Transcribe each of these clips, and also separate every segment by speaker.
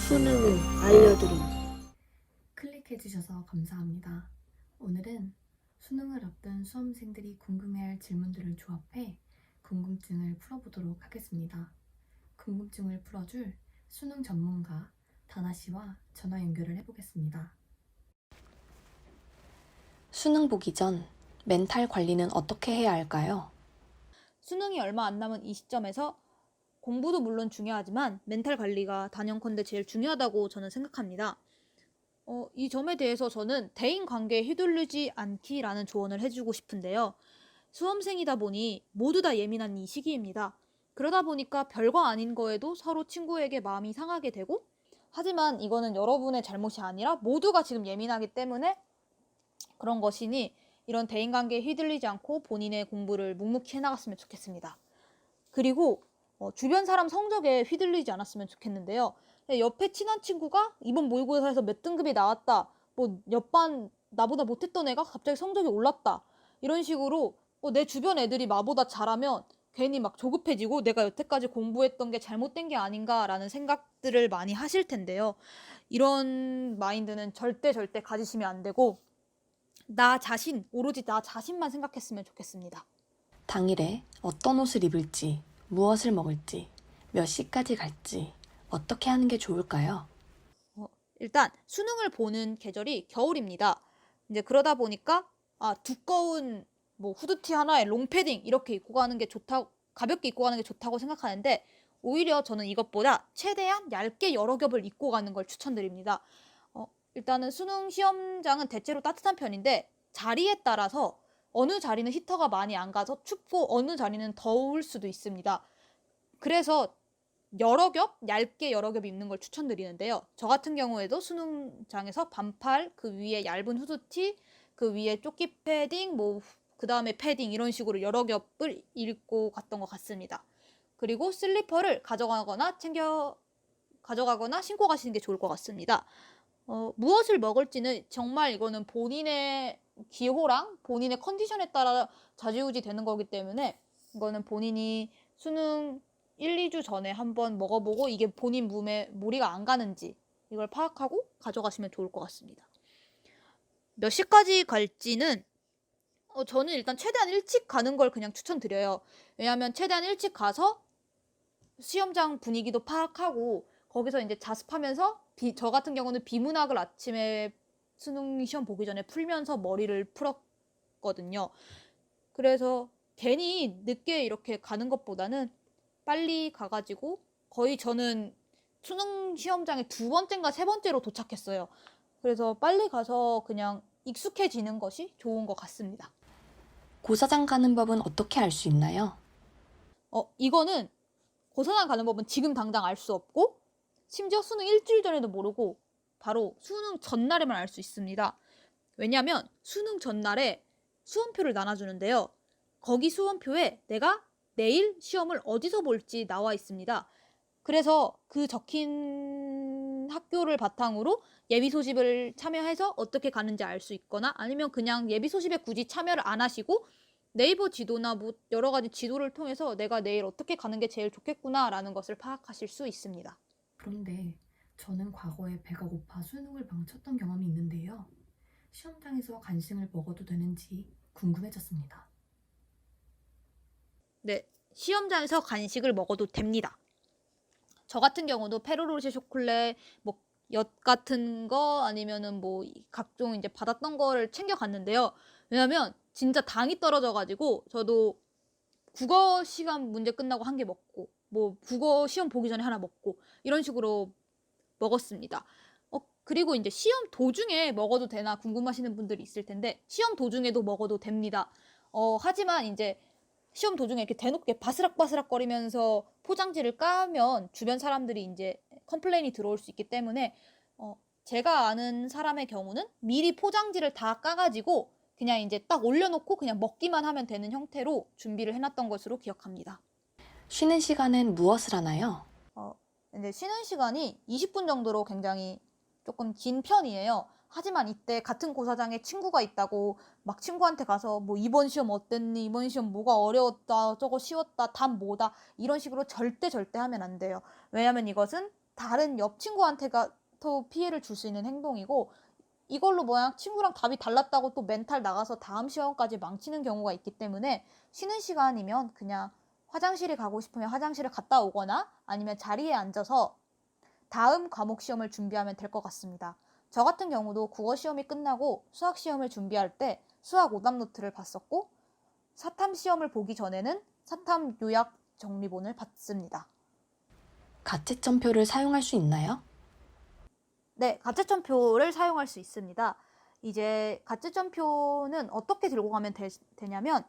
Speaker 1: 수능을 알려드림.
Speaker 2: 클릭해주셔서 감사합니다. 오늘은 수능을 앞둔 수험생들이 궁금해할 질문들을 조합해 궁금증을 풀어보도록 하겠습니다. 궁금증을 풀어줄 수능 전문가 다나 씨와 전화 연결을 해보겠습니다.
Speaker 3: 수능 보기 전 멘탈 관리는 어떻게 해야 할까요?
Speaker 4: 수능이 얼마 안 남은 이 시점에서 공부도 물론 중요하지만 멘탈 관리가 단연컨대 제일 중요하다고 저는 생각합니다. 이 점에 대해서 저는 대인관계에 휘둘리지 않기라는 조언을 해주고 싶은데요. 수험생이다 보니 모두 다 예민한 이 시기입니다. 그러다 보니까 별거 아닌 거에도 서로 친구에게 마음이 상하게 되고, 하지만 이거는 여러분의 잘못이 아니라 모두가 지금 예민하기 때문에 그런 것이니 이런 대인관계에 휘둘리지 않고 본인의 공부를 묵묵히 해나갔으면 좋겠습니다. 그리고 주변 사람 성적에 휘둘리지 않았으면 좋겠는데요. 옆에 친한 친구가 이번 모의고사에서 몇 등급이 나왔다. 뭐 옆반 나보다 못했던 애가 갑자기 성적이 올랐다. 이런 식으로 내 주변 애들이 나보다 잘하면 괜히 막 조급해지고 내가 여태까지 공부했던 게 잘못된 게 아닌가라는 생각들을 많이 하실 텐데요. 이런 마인드는 절대 가지시면 안 되고 오로지 나 자신만 생각했으면 좋겠습니다.
Speaker 3: 당일에 어떤 옷을 입을지, 무엇을 먹을지, 몇 시까지 갈지, 어떻게 하는 게 좋을까요?
Speaker 4: 일단 수능을 보는 계절이 겨울입니다. 이제 그러다 보니까 두꺼운 뭐 후드티 하나에 롱패딩 이렇게 입고 가는 게 가볍게 입고 가는 게 좋다고 생각하는데, 오히려 저는 이것보다 최대한 얇게 여러 겹을 입고 가는 걸 추천드립니다. 일단은 수능 시험장은 대체로 따뜻한 편인데 자리에 따라서 어느 자리는 히터가 많이 안 가서 춥고 어느 자리는 더울 수도 있습니다. 그래서 얇게 여러 겹 입는 걸 추천드리는데요. 저 같은 경우에도 수능장에서 반팔, 그 위에 얇은 후드티, 그 위에 조끼 패딩, 그 다음에 패딩 이런 식으로 여러 겹을 입고 갔던 것 같습니다. 그리고 슬리퍼를 가져가거나 신고 가시는 게 좋을 것 같습니다. 무엇을 먹을지는 정말 이거는 본인의 기호랑 본인의 컨디션에 따라 좌지우지 되는 거기 때문에 이거는 본인이 수능 1, 2주 전에 한번 먹어보고 이게 본인 몸에 무리가 안 가는지 이걸 파악하고 가져가시면 좋을 것 같습니다. 몇 시까지 갈지는 저는 일단 최대한 일찍 가는 걸 그냥 추천드려요. 왜냐하면 최대한 일찍 가서 시험장 분위기도 파악하고 거기서 이제 자습하면서 저 같은 경우는 비문학을 아침에 수능 시험 보기 전에 풀면서 머리를 풀었거든요. 그래서 괜히 늦게 이렇게 가는 것보다는 빨리 가가지고 거의 저는 수능 시험장에 2번째인가 3번째로 도착했어요. 그래서 빨리 가서 그냥 익숙해지는 것이 좋은 것 같습니다.
Speaker 3: 고사장 가는 법은 어떻게 알 수 있나요?
Speaker 4: 이거는 고사장 가는 법은 지금 당장 알 수 없고 심지어 수능 일주일 전에도 모르고 바로 수능 전날에만 알 수 있습니다. 왜냐하면 수능 전날에 수험표를 나눠주는데요. 거기 수험표에 내가 내일 시험을 어디서 볼지 나와 있습니다. 그래서 그 적힌 학교를 바탕으로 예비 소집을 참여해서 어떻게 가는지 알 수 있거나 아니면 그냥 예비 소집에 굳이 참여를 안 하시고 네이버 지도나 뭐 여러 가지 지도를 통해서 내가 내일 어떻게 가는 게 제일 좋겠구나라는 것을 파악하실 수 있습니다.
Speaker 2: 그런데 저는 과거에 배가 고파 수능을 망쳤던 경험이 있는데요. 시험장에서 간식을 먹어도 되는지 궁금해졌습니다.
Speaker 4: 네, 시험장에서 간식을 먹어도 됩니다. 저 같은 경우도 페로로시 초콜릿, 뭐 엿 같은 거 아니면은 뭐 각종 이제 받았던 거를 챙겨 갔는데요. 왜냐면 진짜 당이 떨어져가지고 저도 국어 시간 문제 끝나고 한 개 먹고 뭐 국어 시험 보기 전에 하나 먹고 이런 식으로 먹었습니다. 그리고 이제 시험 도중에 먹어도 되나 궁금하시는 분들이 있을 텐데 시험 도중에도 먹어도 됩니다. 하지만 이제 시험 도중에 이렇게 대놓고 바스락바스락 거리면서 포장지를 까면 주변 사람들이 이제 컴플레인이 들어올 수 있기 때문에 제가 아는 사람의 경우는 미리 포장지를 다 까가지고 그냥 이제 딱 올려놓고 그냥 먹기만 하면 되는 형태로 준비를 해놨던 것으로 기억합니다.
Speaker 3: 쉬는 시간엔 무엇을 하나요?
Speaker 4: 근데 쉬는 시간이 20분 정도로 굉장히 조금 긴 편이에요. 하지만 이때 같은 고사장에 친구가 있다고 막 친구한테 가서 뭐 이번 시험 어땠니? 이번 시험 뭐가 어려웠다. 저거 쉬웠다. 답 뭐다. 이런 식으로 절대 하면 안 돼요. 왜냐면 이것은 다른 옆 친구한테가 더 피해를 줄 수 있는 행동이고, 이걸로 뭐야 친구랑 답이 달랐다고 또 멘탈 나가서 다음 시험까지 망치는 경우가 있기 때문에 쉬는 시간이면 그냥 화장실에 가고 싶으면 화장실에 갔다 오거나 아니면 자리에 앉아서 다음 과목 시험을 준비하면 될 것 같습니다. 저 같은 경우도 국어 시험이 끝나고 수학 시험을 준비할 때 수학 오답 노트를 봤었고, 사탐 시험을 보기 전에는 사탐 요약 정리본을 봤습니다.
Speaker 3: 가채점표를 사용할 수 있나요?
Speaker 4: 네, 가채점표를 사용할 수 있습니다. 이제 가채점표는 어떻게 들고 가면 되냐면,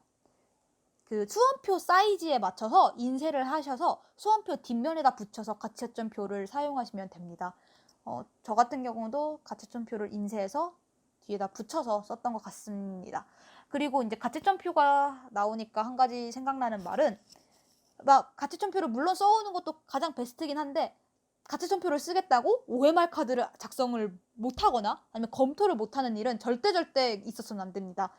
Speaker 4: 그 수험표 사이즈에 맞춰서 인쇄를 하셔서 수험표 뒷면에다 붙여서 가채점표를 사용하시면 됩니다. 저 같은 경우도 가채점표를 인쇄해서 뒤에다 붙여서 썼던 것 같습니다. 그리고 이제 가채점표가 나오니까 한 가지 생각나는 말은, 막 가채점표를 물론 써오는 것도 가장 베스트긴 한데, 가채점표를 쓰겠다고 OMR 카드를 작성을 못하거나 아니면 검토를 못하는 일은 절대 있어서는 안 됩니다.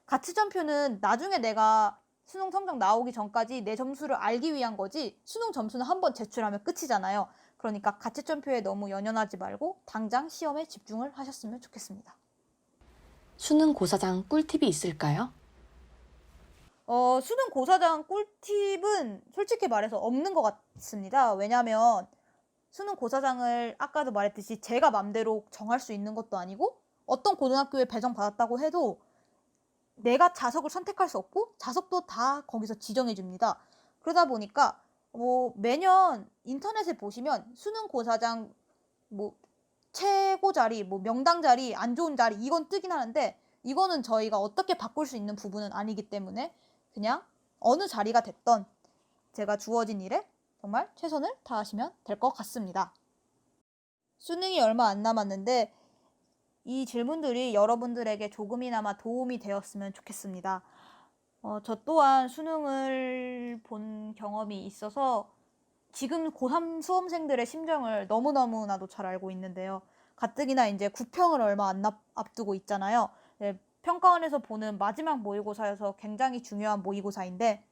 Speaker 4: 가채점표는 나중에 내가 수능 성적 나오기 전까지 내 점수를 알기 위한 거지, 수능 점수는 한번 제출하면 끝이잖아요. 그러니까 가채점표에 너무 연연하지 말고 당장 시험에 집중을 하셨으면 좋겠습니다.
Speaker 3: 수능 고사장 꿀팁이 있을까요?
Speaker 4: 수능 고사장 꿀팁은 솔직히 말해서 없는 것 같습니다. 왜냐면 수능 고사장을 아까도 말했듯이 제가 맘대로 정할 수 있는 것도 아니고, 어떤 고등학교에 배정받았다고 해도 내가 자석을 선택할 수 없고 자석도 다 거기서 지정해 줍니다. 그러다 보니까 매년 인터넷에 보시면 수능 고사장 뭐 최고 자리, 뭐 명당 자리, 안 좋은 자리 이건 뜨긴 하는데, 이거는 저희가 어떻게 바꿀 수 있는 부분은 아니기 때문에 그냥 어느 자리가 됐던 제가 주어진 일에 정말 최선을 다하시면 될 것 같습니다. 수능이 얼마 안 남았는데 이 질문들이 여러분들에게 조금이나마 도움이 되었으면 좋겠습니다. 저 또한 수능을 본 경험이 있어서 지금 고3 수험생들의 심정을 너무너무나도 잘 알고 있는데요. 가뜩이나 이제 구평을 얼마 안 앞두고 있잖아요. 네, 평가원에서 보는 마지막 모의고사여서 굉장히 중요한 모의고사인데,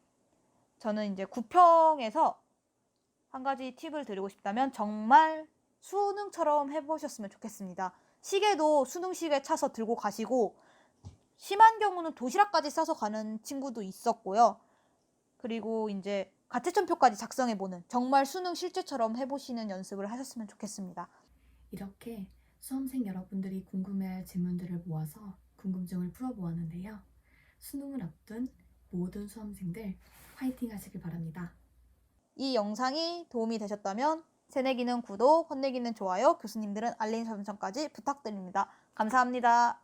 Speaker 4: 저는 이제 구평에서 한 가지 팁을 드리고 싶다면 정말 수능처럼 해보셨으면 좋겠습니다. 시계도 수능 시계 차서 들고 가시고, 심한 경우는 도시락까지 싸서 가는 친구도 있었고요. 그리고 이제 가채점표까지 작성해보는, 정말 수능 실제처럼 해보시는 연습을 하셨으면 좋겠습니다.
Speaker 2: 이렇게 수험생 여러분들이 궁금해할 질문들을 모아서 궁금증을 풀어보았는데요. 수능을 앞둔 모든 수험생들 화이팅 하시길 바랍니다.
Speaker 4: 이 영상이 도움이 되셨다면 새내기는 구독, 혼내기는 좋아요, 교수님들은 알림 설정까지 부탁드립니다. 감사합니다.